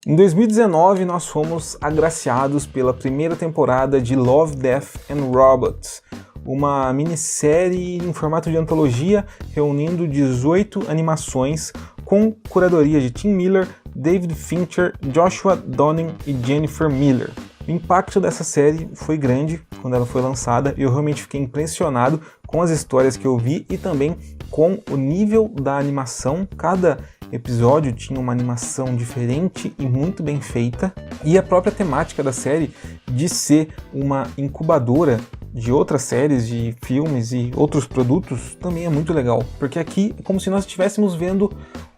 Em 2019, nós fomos agraciados pela primeira temporada de Love, Death and Robots, uma minissérie em formato de antologia reunindo 18 animações com curadoria de Tim Miller, David Fincher, Joshua Donning e Jennifer Miller. O impacto dessa série foi grande quando ela foi lançada e eu realmente fiquei impressionado com as histórias que eu vi e também com o nível da animação. Cada episódio tinha uma animação diferente e muito bem feita, e a própria temática da série de ser uma incubadora de outras séries, de filmes e outros produtos também é muito legal, porque aqui é como se nós estivéssemos vendo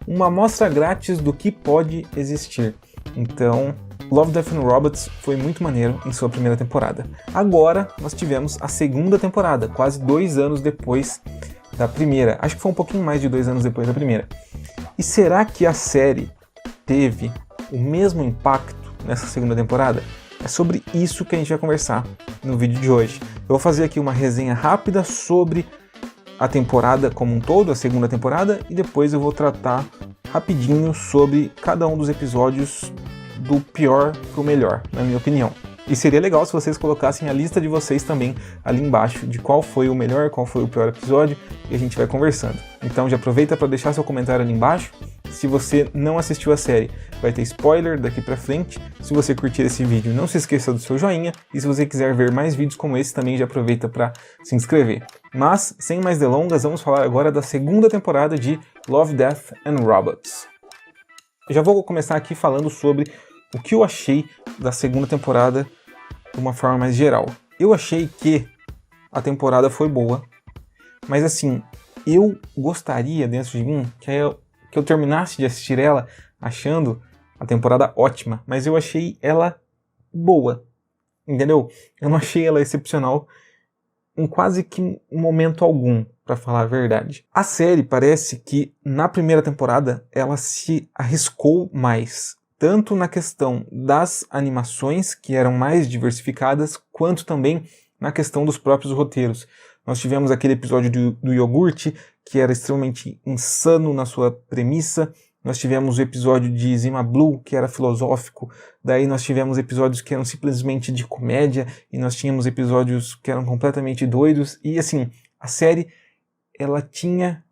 uma amostra grátis do que pode existir. Então, Love, Death and Robots foi muito maneiro em sua primeira temporada. Agora nós tivemos a segunda temporada, quase 2 anos depois da primeira. Acho que foi um pouquinho mais de 2 anos depois da primeira. E será que a série teve o mesmo impacto nessa segunda temporada? É sobre isso que a gente vai conversar no vídeo de hoje. Eu vou fazer aqui uma resenha rápida sobre a temporada como um todo, a segunda temporada, e depois eu vou tratar rapidinho sobre cada um dos episódios do pior para o melhor, na minha opinião. E seria legal se vocês colocassem a lista de vocês também ali embaixo, de qual foi o melhor, qual foi o pior episódio, e a gente vai conversando. Então já aproveita para deixar seu comentário ali embaixo. Se você não assistiu a série, vai ter spoiler daqui pra frente. Se você curtir esse vídeo, não se esqueça do seu joinha. E se você quiser ver mais vídeos como esse, também já aproveita para se inscrever. Mas, sem mais delongas, vamos falar agora da segunda temporada de Love, Death and Robots. Eu já vou começar aqui falando sobre o que eu achei da segunda temporada de uma forma mais geral. Eu achei que a temporada foi boa, mas assim, eu gostaria dentro de mim que eu terminasse de assistir ela achando a temporada ótima, mas eu achei ela boa, entendeu? Eu não achei ela excepcional em quase que momento algum, para falar a verdade. A série parece que na primeira temporada ela se arriscou mais, tanto na questão das animações, que eram mais diversificadas, quanto também na questão dos próprios roteiros. Nós tivemos aquele episódio do iogurte, que era extremamente insano na sua premissa. Nós tivemos o episódio de Zima Blue, que era filosófico. Daí nós tivemos episódios que eram simplesmente de comédia, e nós tínhamos episódios que eram completamente doidos. E assim, a série, ela tinha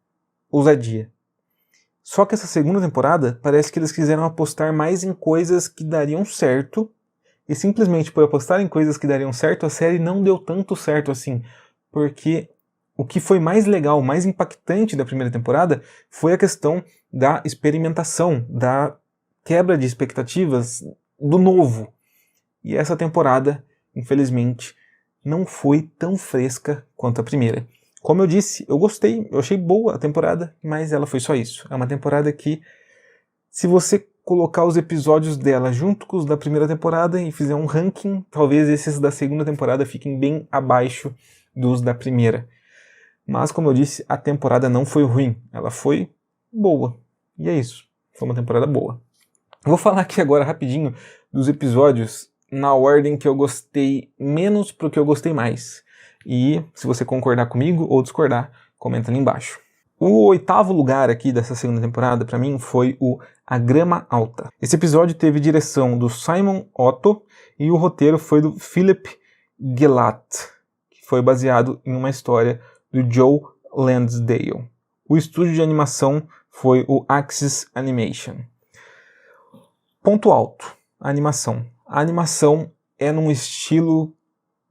ousadia. Só que essa segunda temporada, parece que eles quiseram apostar mais em coisas que dariam certo, e simplesmente por apostar em coisas que dariam certo, a série não deu tanto certo assim, porque o que foi mais legal, mais impactante da primeira temporada foi a questão da experimentação, da quebra de expectativas, do novo. E essa temporada, infelizmente, não foi tão fresca quanto a primeira. Como eu disse, eu gostei, eu achei boa a temporada, mas ela foi só isso. É uma temporada que, se você colocar os episódios dela junto com os da primeira temporada e fizer um ranking, talvez esses da segunda temporada fiquem bem abaixo dos da primeira. Mas, como eu disse, a temporada não foi ruim, ela foi boa. E é isso, foi uma temporada boa. Vou falar aqui agora rapidinho dos episódios na ordem que eu gostei menos pro que eu gostei mais. E se você concordar comigo ou discordar, comenta ali embaixo. O 8º lugar aqui dessa segunda temporada, para mim, foi o A Grama Alta. Esse episódio teve direção do Simon Otto e o roteiro foi do Philip Gelatt, que foi baseado em uma história do Joe Lansdale. O estúdio de animação foi o Axis Animation. Ponto alto, a animação. A animação é num estilo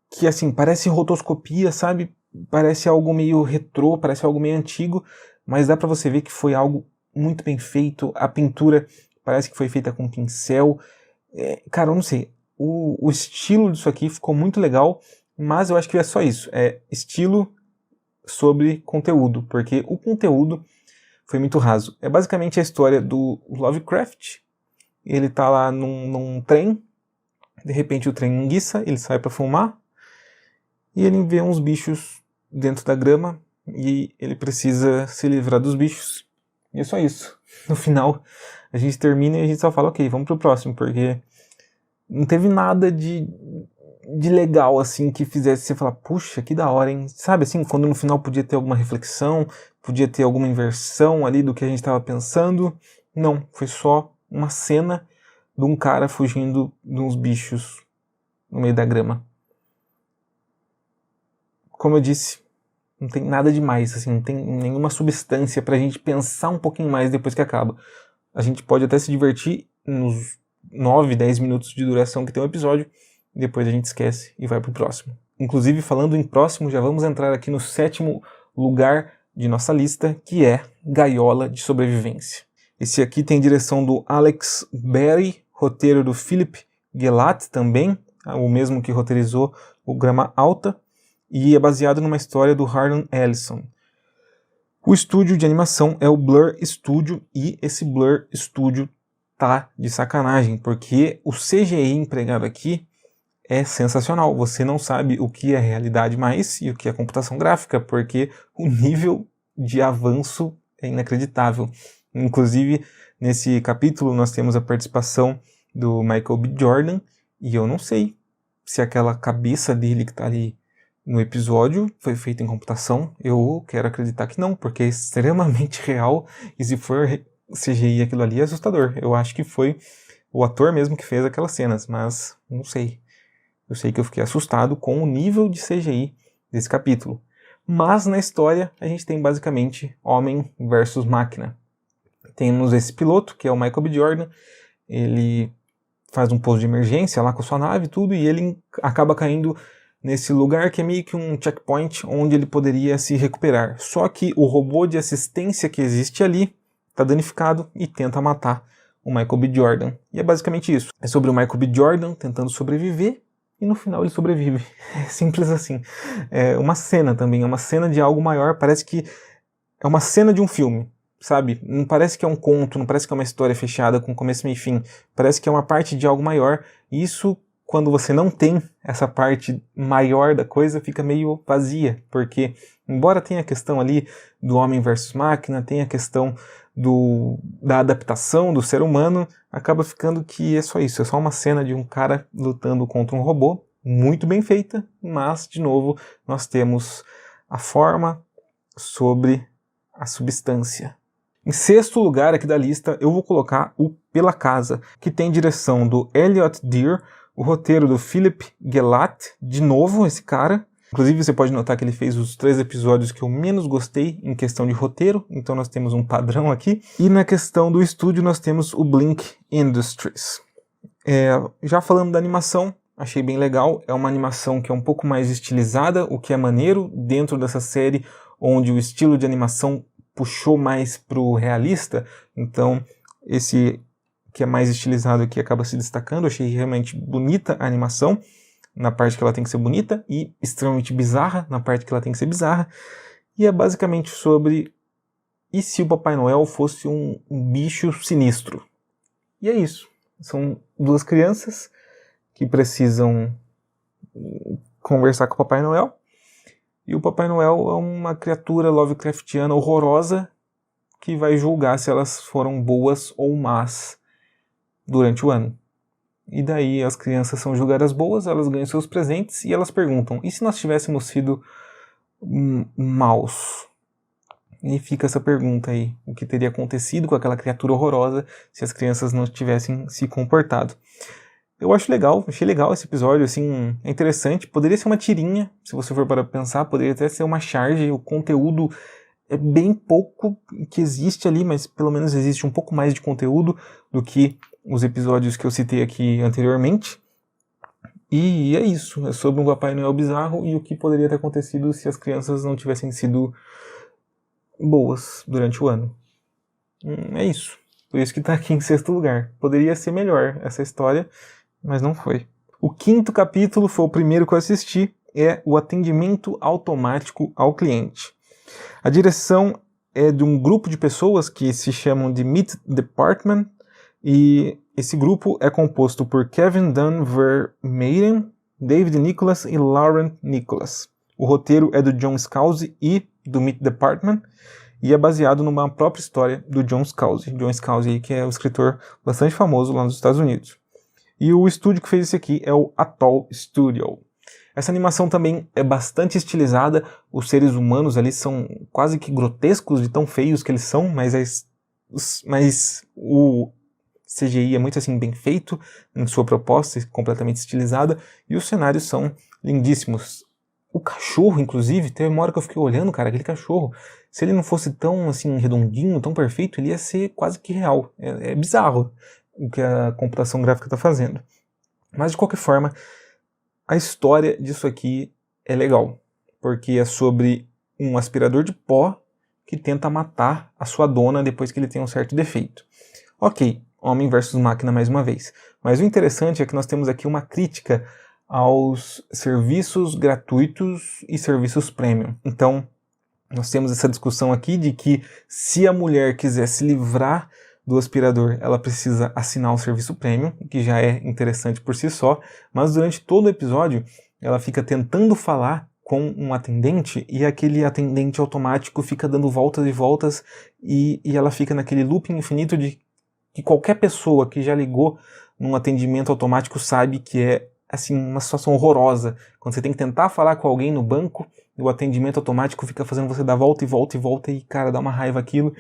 que, assim, parece rotoscopia, sabe? Parece algo meio retrô, parece algo meio antigo, mas dá pra você ver que foi algo muito bem feito. A pintura parece que foi feita com pincel. Cara, eu não sei. O estilo disso aqui ficou muito legal, mas eu acho que é só isso. É estilo sobre conteúdo, porque o conteúdo foi muito raso. É basicamente a história do Lovecraft. Ele tá lá num trem, de repente o trem enguiça, ele sai pra fumar, e ele vê uns bichos dentro da grama, e ele precisa se livrar dos bichos. E é só isso. No final, a gente termina e a gente só fala, ok, vamos pro próximo, porque não teve nada de legal, assim, que fizesse você falar, puxa, que da hora, hein? Sabe, assim, quando no final podia ter alguma reflexão, podia ter alguma inversão ali do que a gente estava pensando. Não, foi só uma cena de um cara fugindo de uns bichos no meio da grama. Como eu disse, não tem nada demais, assim, não tem nenhuma substância pra gente pensar um pouquinho mais depois que acaba. A gente pode até se divertir nos 9, 10 minutos de duração que tem um episódio, e depois a gente esquece e vai pro próximo. Inclusive, falando em próximo, já vamos entrar aqui no 7º lugar de nossa lista, que é Gaiola de Sobrevivência. Esse aqui tem direção do Alex Berry, roteiro do Philip Gelat também, o mesmo que roteirizou o Grama Alta, e é baseado numa história do Harlan Ellison. O estúdio de animação é o Blur Studio, e esse Blur Studio tá de sacanagem, porque o CGI empregado aqui é sensacional. Você não sabe o que é realidade mais e o que é computação gráfica, porque o nível de avanço é inacreditável. Inclusive, nesse capítulo nós temos a participação do Michael B. Jordan, e eu não sei se aquela cabeça dele que tá ali no episódio foi feita em computação. Eu quero acreditar que não, porque é extremamente real, e se for CGI aquilo ali é assustador. Eu acho que foi o ator mesmo que fez aquelas cenas, mas não sei. Eu sei que eu fiquei assustado com o nível de CGI desse capítulo. Mas na história a gente tem basicamente homem versus máquina. Temos esse piloto, que é o Michael B. Jordan. Ele faz um pouso de emergência lá com a sua nave e tudo, e ele acaba caindo nesse lugar que é meio que um checkpoint onde ele poderia se recuperar. Só que o robô de assistência que existe ali está danificado e tenta matar o Michael B. Jordan. E é basicamente isso. É sobre o Michael B. Jordan tentando sobreviver, e no final ele sobrevive. É simples assim. É uma cena também, é uma cena de algo maior, parece que é uma cena de um filme, sabe? Não parece que é um conto, não parece que é uma história fechada com começo, meio e fim. Parece que é uma parte de algo maior, e isso, quando você não tem essa parte maior da coisa, fica meio vazia, porque embora tenha a questão ali do homem versus máquina, tenha a questão da adaptação do ser humano, acaba ficando que é só isso, é só uma cena de um cara lutando contra um robô, muito bem feita, mas, de novo, nós temos a forma sobre a substância. Em 6º lugar aqui da lista, eu vou colocar o Pela Casa, que tem direção do Elliot Deer, o roteiro do Philip Gelat, de novo esse cara. Inclusive você pode notar que ele fez os 3 episódios que eu menos gostei em questão de roteiro, então nós temos um padrão aqui. E na questão do estúdio nós temos o Blink Industries. Já falando da animação, achei bem legal, é uma animação que é um pouco mais estilizada, o que é maneiro dentro dessa série, onde o estilo de animação puxou mais pro realista, então esse que é mais estilizado aqui acaba se destacando. Achei realmente bonita a animação, na parte que ela tem que ser bonita, e extremamente bizarra, na parte que ela tem que ser bizarra. E é basicamente sobre e se o Papai Noel fosse um bicho sinistro. E é isso. São 2 crianças que precisam conversar com o Papai Noel, e o Papai Noel é uma criatura Lovecraftiana horrorosa que vai julgar se elas foram boas ou más durante o ano. E daí as crianças são julgadas boas, elas ganham seus presentes, e elas perguntam, e se nós tivéssemos sido maus? E fica essa pergunta aí, o que teria acontecido com aquela criatura horrorosa se as crianças não tivessem se comportado. Eu acho legal, achei legal esse episódio, assim, é interessante. Poderia ser uma tirinha, se você for para pensar, poderia até ser uma charge, o conteúdo é bem pouco que existe ali, mas pelo menos existe um pouco mais de conteúdo do que os episódios que eu citei aqui anteriormente. E é isso, é sobre um Papai Noel bizarro e o que poderia ter acontecido se as crianças não tivessem sido boas durante o ano. É isso, por isso que tá aqui em 6º lugar. Poderia ser melhor essa história, mas não foi. O 5º capítulo foi o primeiro que eu assisti, é o atendimento automático ao cliente. A direção é de um grupo de pessoas que se chamam de Meat Department, e esse grupo é composto por Kevin Dunn Vermeeren, David Nicholas e Lauren Nicholas. O roteiro é do John Scalzi e do Meat Department, e é baseado numa própria história do John Scalzi. John Scalzi, que é um escritor bastante famoso lá nos Estados Unidos. E o estúdio que fez esse aqui é o Atoll Studio. Essa animação também é bastante estilizada, os seres humanos ali são quase que grotescos de tão feios que eles são, mas CGI é muito assim bem feito em sua proposta, completamente estilizada, e os cenários são lindíssimos. O cachorro, inclusive, teve uma hora que eu fiquei olhando, cara, aquele cachorro, se ele não fosse tão assim redondinho, tão perfeito, ele ia ser quase que real. É bizarro o que a computação gráfica está fazendo. Mas de qualquer forma, a história disso aqui é legal, porque é sobre um aspirador de pó que tenta matar a sua dona depois que ele tem um certo defeito. Ok, homem versus máquina mais uma vez. Mas o interessante é que nós temos aqui uma crítica aos serviços gratuitos e serviços premium. Então, nós temos essa discussão aqui de que se a mulher quiser se livrar do aspirador, ela precisa assinar o serviço premium, que já é interessante por si só, mas durante todo o episódio ela fica tentando falar com um atendente e aquele atendente automático fica dando voltas e voltas e ela fica naquele looping infinito de que qualquer pessoa que já ligou num atendimento automático sabe que é assim uma situação horrorosa. Quando você tem que tentar falar com alguém no banco, o atendimento automático fica fazendo você dar volta e volta e volta e, cara, dá uma raiva aquilo.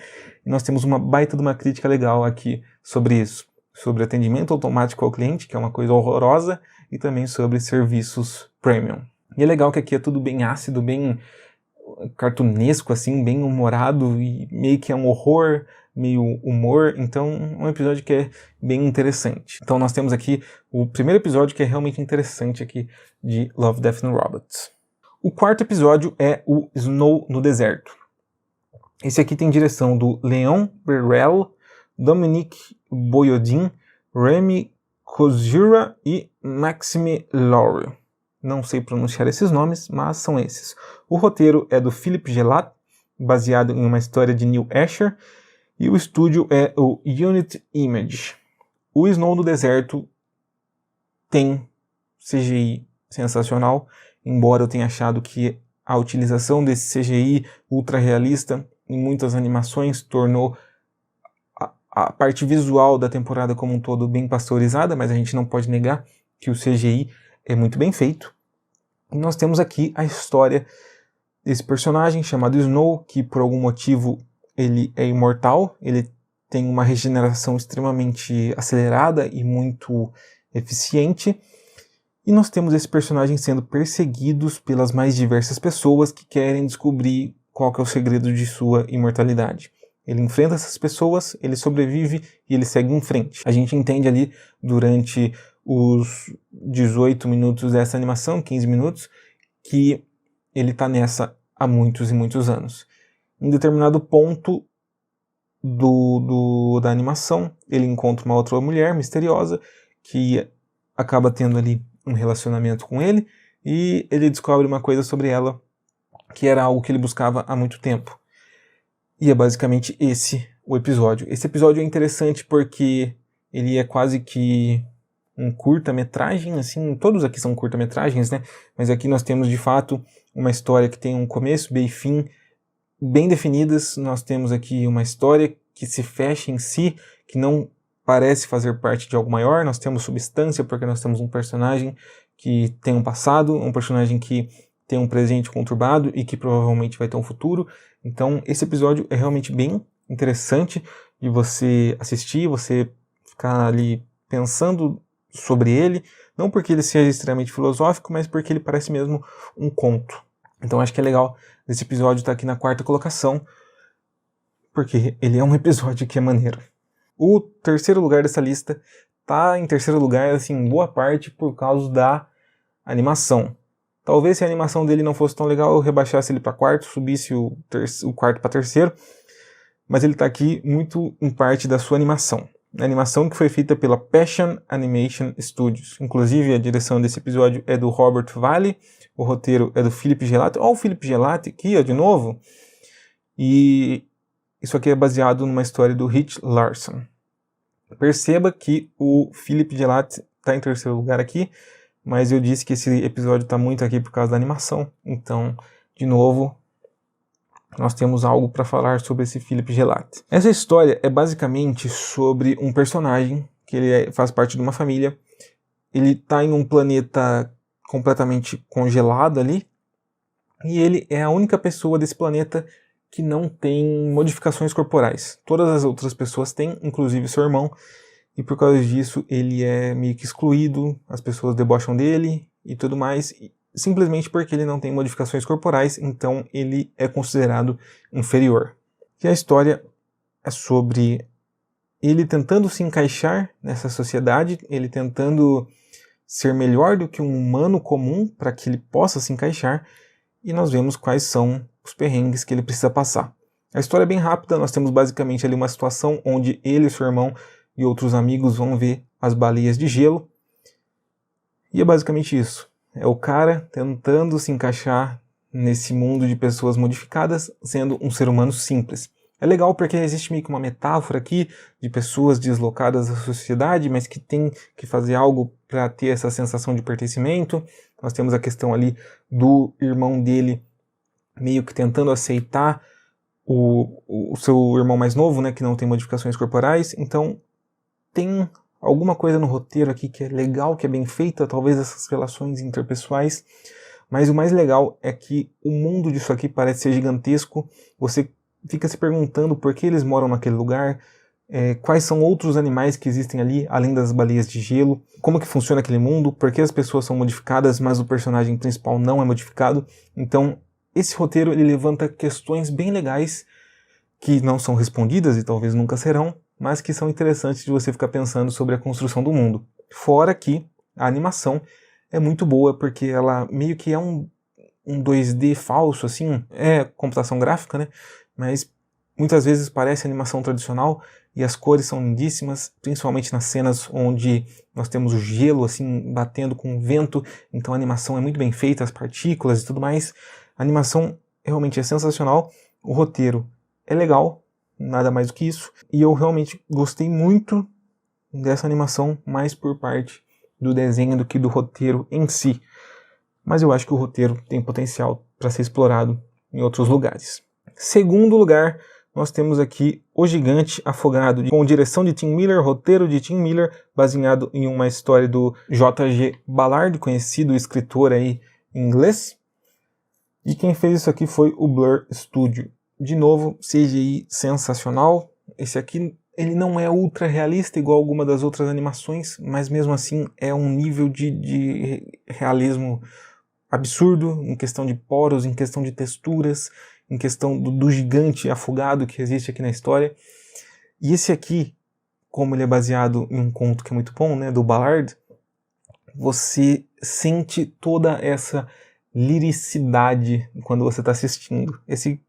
E nós temos uma baita de uma crítica legal aqui sobre isso. Sobre atendimento automático ao cliente, que é uma coisa horrorosa, e também sobre serviços premium. E é legal que aqui é tudo bem ácido, bem cartunesco, assim, bem humorado, e meio que é um horror, meio humor, então é um episódio que é bem interessante. Então nós temos aqui o primeiro episódio que é realmente interessante aqui de Love, Death and Robots. O quarto episódio é o Snow no Deserto. Esse aqui tem direção do Leon Burrell, Dominique Boyodin, Remy Kozura e Maxime Laure. Não sei pronunciar esses nomes, mas são esses. O roteiro é do Philippe Gelat, baseado em uma história de Neil Asher, e o estúdio é o Unity Image. O Snow no Deserto tem CGI sensacional, embora eu tenha achado que a utilização desse CGI ultra realista em muitas animações tornou a parte visual da temporada como um todo bem pasteurizada, mas a gente não pode negar que o CGI é muito bem feito. E nós temos aqui a história desse personagem chamado Snow, que por algum motivo ele é imortal, ele tem uma regeneração extremamente acelerada e muito eficiente. E nós temos esse personagem sendo perseguidos pelas mais diversas pessoas que querem descobrir qual que é o segredo de sua imortalidade. Ele enfrenta essas pessoas, ele sobrevive e ele segue em frente. A gente entende ali durante os 18 minutos dessa animação, 15 minutos, que ele está nessa há muitos e muitos anos. Em determinado ponto da animação, ele encontra uma outra mulher misteriosa que acaba tendo ali um relacionamento com ele e ele descobre uma coisa sobre ela que era algo que ele buscava há muito tempo. E é basicamente esse o episódio. Esse episódio é interessante porque ele é quase que um curta-metragem, assim, todos aqui são curta-metragens, né? Mas aqui nós temos de fato uma história que tem um começo, meio e fim bem definidas. Nós temos aqui uma história que se fecha em si, que não parece fazer parte de algo maior. Nós temos substância porque nós temos um personagem que tem um passado, um personagem que tem um presente conturbado e que provavelmente vai ter um futuro. Então esse episódio é realmente bem interessante de você assistir, você ficar ali pensando sobre ele, não porque ele seja extremamente filosófico, mas porque ele parece mesmo um conto. Então acho que é legal esse episódio estar aqui na quarta colocação, porque ele é um episódio que é maneiro. O terceiro lugar dessa lista tá em terceiro lugar, assim, em boa parte por causa da animação. Talvez se a animação dele não fosse tão legal, eu rebaixasse ele para quarto, subisse o quarto para terceiro, mas ele está aqui muito em parte da sua animação. A animação que foi feita pela Passion Animation Studios. Inclusive, a direção desse episódio é do Robert Valley, o roteiro é do Philippe Gelat. Olha o Philippe Gelat aqui, ó, de novo. E isso aqui é baseado numa história do Rich Larson. Perceba que o Philippe Gelat está em terceiro lugar aqui, mas eu disse que esse episódio está muito aqui por causa da animação. Então, de novo, nós temos algo para falar sobre esse Philippe Gelat. Essa história é basicamente sobre um personagem que ele faz parte de uma família. Ele está em um planeta completamente congelado ali, e ele é a única pessoa desse planeta que não tem modificações corporais. Todas as outras pessoas têm, inclusive seu irmão, e por causa disso ele é meio que excluído, as pessoas debocham dele e tudo mais, simplesmente porque ele não tem modificações corporais, então ele é considerado inferior. E a história é sobre ele tentando se encaixar nessa sociedade, ele tentando ser melhor do que um humano comum para que ele possa se encaixar, e nós vemos quais são os perrengues que ele precisa passar. A história é bem rápida, nós temos basicamente ali uma situação onde ele, seu irmão e outros amigos vão ver as baleias de gelo, e é basicamente isso. É o cara tentando se encaixar nesse mundo de pessoas modificadas, sendo um ser humano simples. É legal porque existe meio que uma metáfora aqui de pessoas deslocadas da sociedade, mas que tem que fazer algo para ter essa sensação de pertencimento. Nós temos a questão ali do irmão dele meio que tentando aceitar o seu irmão mais novo, né, que não tem modificações corporais. Então tem alguma coisa no roteiro aqui que é legal, que é bem feita, talvez essas relações interpessoais, mas o mais legal é que o mundo disso aqui parece ser gigantesco. Você fica se perguntando por que eles moram naquele lugar, quais são outros animais que existem ali, além das baleias de gelo, como que funciona aquele mundo, por que as pessoas são modificadas, mas o personagem principal não é modificado. Então, esse roteiro ele levanta questões bem legais que não são respondidas e talvez nunca serão, mas que são interessantes de você ficar pensando sobre a construção do mundo. Fora que a animação é muito boa, porque ela meio que é um 2D falso, assim, é computação gráfica, né? Mas muitas vezes parece animação tradicional e as cores são lindíssimas, principalmente nas cenas onde nós temos o gelo assim batendo com o vento, então a animação é muito bem feita, as partículas e tudo mais. A animação realmente é sensacional, o roteiro é legal, nada mais do que isso, e eu realmente gostei muito dessa animação, mais por parte do desenho do que do roteiro em si. Mas eu acho que o roteiro tem potencial para ser explorado em outros lugares. Segundo lugar, nós temos aqui O Gigante Afogado, com direção de Tim Miller, roteiro de Tim Miller, baseado em uma história do J.G. Ballard, conhecido escritor aí em inglês. E quem fez isso aqui foi o Blur Studio. De novo, CGI sensacional. Esse aqui ele não é ultra realista igual alguma das outras animações, mas mesmo assim é um nível de realismo absurdo, em questão de poros, em questão de texturas, em questão do gigante afogado que existe aqui na história. E esse aqui, como ele é baseado em um conto que é muito bom, né, do Ballard, você sente toda essa liricidade quando você está assistindo. Esse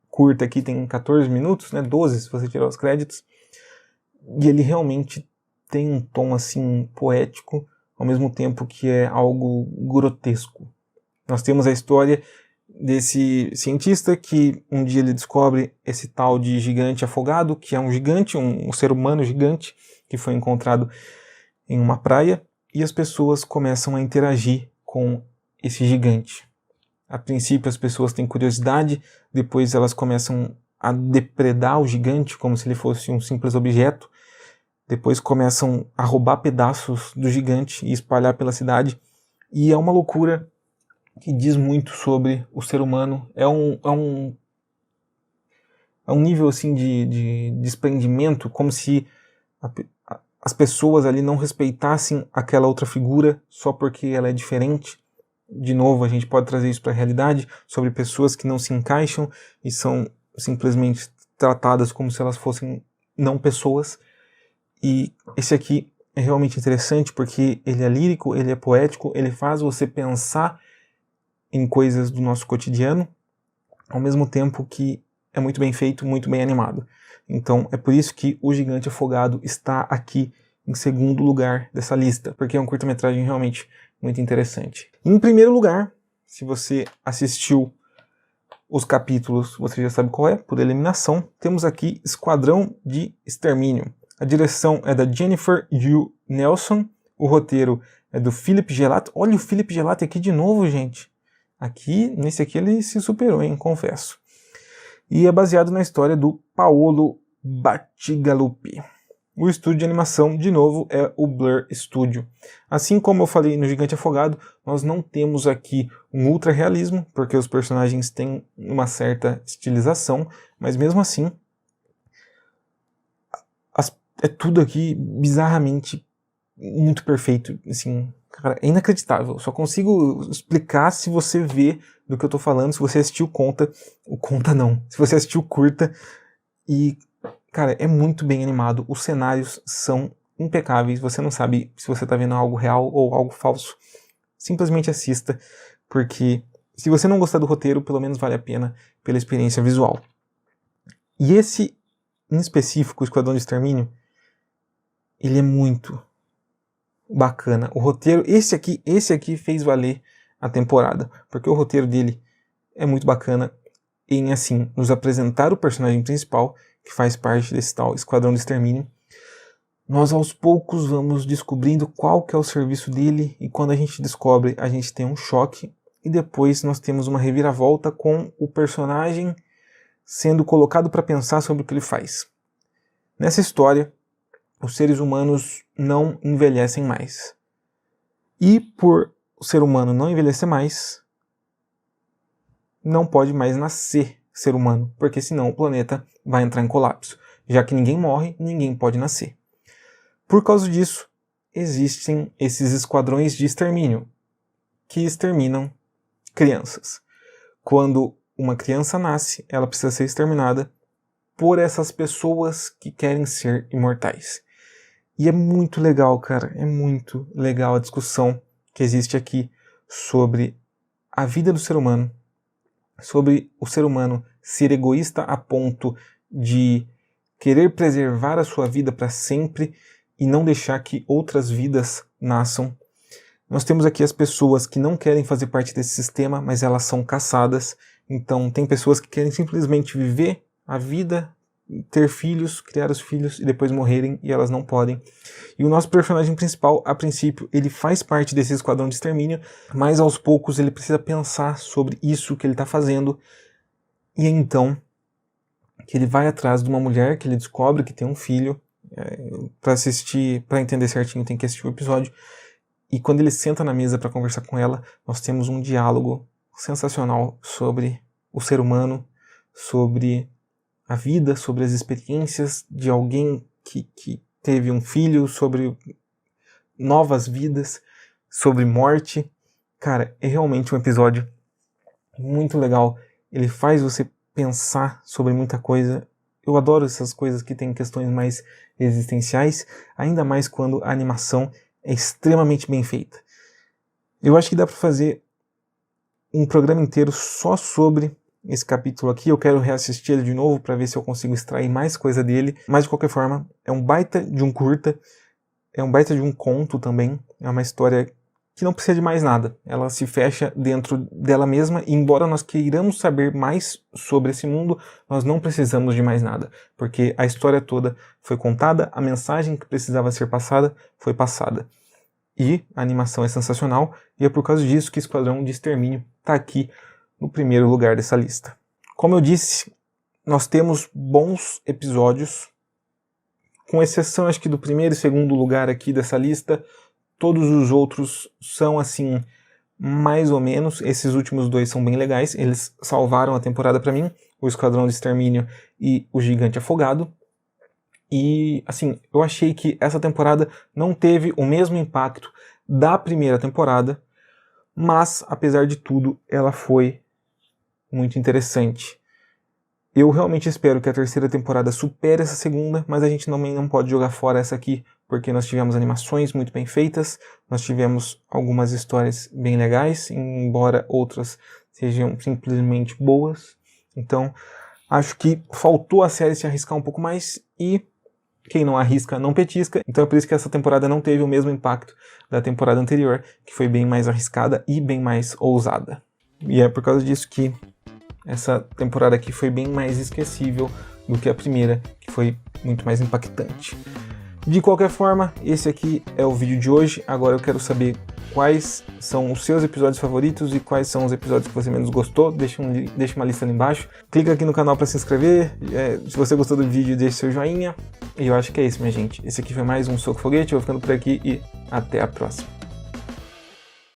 curta aqui tem 14 minutos, né, 12 se você tirar os créditos, e ele realmente tem um tom assim poético, ao mesmo tempo que é algo grotesco. Nós temos a história desse cientista que um dia ele descobre esse tal de gigante afogado, que é um gigante, um ser humano gigante, que foi encontrado em uma praia, e as pessoas começam a interagir com esse gigante. A princípio as pessoas têm curiosidade, depois elas começam a depredar o gigante como se ele fosse um simples objeto, depois começam a roubar pedaços do gigante e espalhar pela cidade, e é uma loucura que diz muito sobre o ser humano. É um nível assim de desprendimento, como se as pessoas ali não respeitassem aquela outra figura só porque ela é diferente. De novo, a gente pode trazer isso para a realidade, sobre pessoas que não se encaixam e são simplesmente tratadas como se elas fossem não pessoas. E esse aqui é realmente interessante porque ele é lírico, ele é poético, ele faz você pensar em coisas do nosso cotidiano, ao mesmo tempo que é muito bem feito, muito bem animado. Então é por isso que O Gigante Afogado está aqui em segundo lugar dessa lista, porque é um curta-metragem realmente muito interessante. Em primeiro lugar, se você assistiu os capítulos, você já sabe qual é, por eliminação, temos aqui Esquadrão de Extermínio. A direção é da Jennifer Yu Nelson, o roteiro é do Philip Gelato. Olha o Philip Gelato aqui de novo, gente. Nesse aqui ele se superou, hein, confesso. E é baseado na história do Paolo Bacigalupi. O estúdio de animação, de novo, é o Blur Studio. Assim como eu falei no Gigante Afogado, nós não temos aqui um ultra realismo, porque os personagens têm uma certa estilização, mas mesmo assim, é tudo aqui bizarramente muito perfeito, assim, cara, é inacreditável. Só consigo explicar se você vê do que eu tô falando, se você assistiu se você assistiu curta, e, cara, é muito bem animado, os cenários são impecáveis, você não sabe se você tá vendo algo real ou algo falso. Simplesmente assista, porque se você não gostar do roteiro, pelo menos vale a pena pela experiência visual. E esse, em específico, o Esquadrão de Extermínio, ele é muito bacana. O roteiro, esse aqui fez valer a temporada, porque o roteiro dele é muito bacana em, assim, nos apresentar o personagem principal, que faz parte desse tal Esquadrão de Extermínio. Nós aos poucos vamos descobrindo qual que é o serviço dele, e quando a gente descobre, a gente tem um choque, e depois nós temos uma reviravolta com o personagem sendo colocado para pensar sobre o que ele faz. Nessa história, os seres humanos não envelhecem mais. E por o ser humano não envelhecer mais, não pode mais nascer ser humano, porque senão o planeta vai entrar em colapso. Já que ninguém morre, ninguém pode nascer. Por causa disso, existem esses esquadrões de extermínio, que exterminam crianças. Quando uma criança nasce, ela precisa ser exterminada por essas pessoas que querem ser imortais. E é muito legal, cara, é muito legal a discussão que existe aqui sobre a vida do ser humano, sobre o ser humano ser egoísta a ponto de querer preservar a sua vida para sempre e não deixar que outras vidas nasçam. Nós temos aqui as pessoas que não querem fazer parte desse sistema, mas elas são caçadas. Então tem pessoas que querem simplesmente viver a vida, ter filhos, criar os filhos e depois morrerem, e elas não podem. E o nosso personagem principal, a princípio, ele faz parte desse esquadrão de extermínio, mas aos poucos ele precisa pensar sobre isso que ele está fazendo, e é então que ele vai atrás de uma mulher que ele descobre que tem um filho. Para entender certinho tem que assistir o episódio, e quando ele senta na mesa para conversar com ela, nós temos um diálogo sensacional sobre o ser humano, sobre a vida, sobre as experiências de alguém que teve um filho, sobre novas vidas, sobre morte. Cara, é realmente um episódio muito legal. Ele faz você pensar sobre muita coisa. Eu adoro essas coisas que têm questões mais existenciais, ainda mais quando a animação é extremamente bem feita. Eu acho que dá para fazer um programa inteiro só sobre esse capítulo aqui. Eu quero reassistir ele de novo para ver se eu consigo extrair mais coisa dele, mas de qualquer forma é um baita de um curta, é um baita de um conto também, é uma história que não precisa de mais nada, ela se fecha dentro dela mesma, e embora nós queiramos saber mais sobre esse mundo, nós não precisamos de mais nada, porque a história toda foi contada, a mensagem que precisava ser passada foi passada. E a animação é sensacional, e é por causa disso que Esquadrão de Extermínio está aqui no primeiro lugar dessa lista. Como eu disse, nós temos bons episódios, com exceção acho que do primeiro e segundo lugar aqui dessa lista. Todos os outros são assim, mais ou menos. Esses últimos dois são bem legais, eles salvaram a temporada para mim, o Esquadrão de Extermínio e o Gigante Afogado. E assim, eu achei que essa temporada não teve o mesmo impacto da primeira temporada, mas apesar de tudo, ela foi muito interessante. Eu realmente espero que a terceira temporada supere essa segunda, mas a gente também não pode jogar fora essa aqui, porque nós tivemos animações muito bem feitas, nós tivemos algumas histórias bem legais, embora outras sejam simplesmente boas. Então, acho que faltou a série se arriscar um pouco mais, e quem não arrisca não petisca. Então é por isso que essa temporada não teve o mesmo impacto da temporada anterior, que foi bem mais arriscada e bem mais ousada. E é por causa disso que essa temporada aqui foi bem mais esquecível do que a primeira, que foi muito mais impactante. De qualquer forma, esse aqui é o vídeo de hoje. Agora eu quero saber quais são os seus episódios favoritos e quais são os episódios que você menos gostou. Deixa uma lista ali embaixo. Clica aqui no canal para se inscrever. Se você gostou do vídeo, deixe seu joinha. E eu acho que é isso, minha gente. Esse aqui foi mais um Soco Foguete. Eu vou ficando por aqui e até a próxima.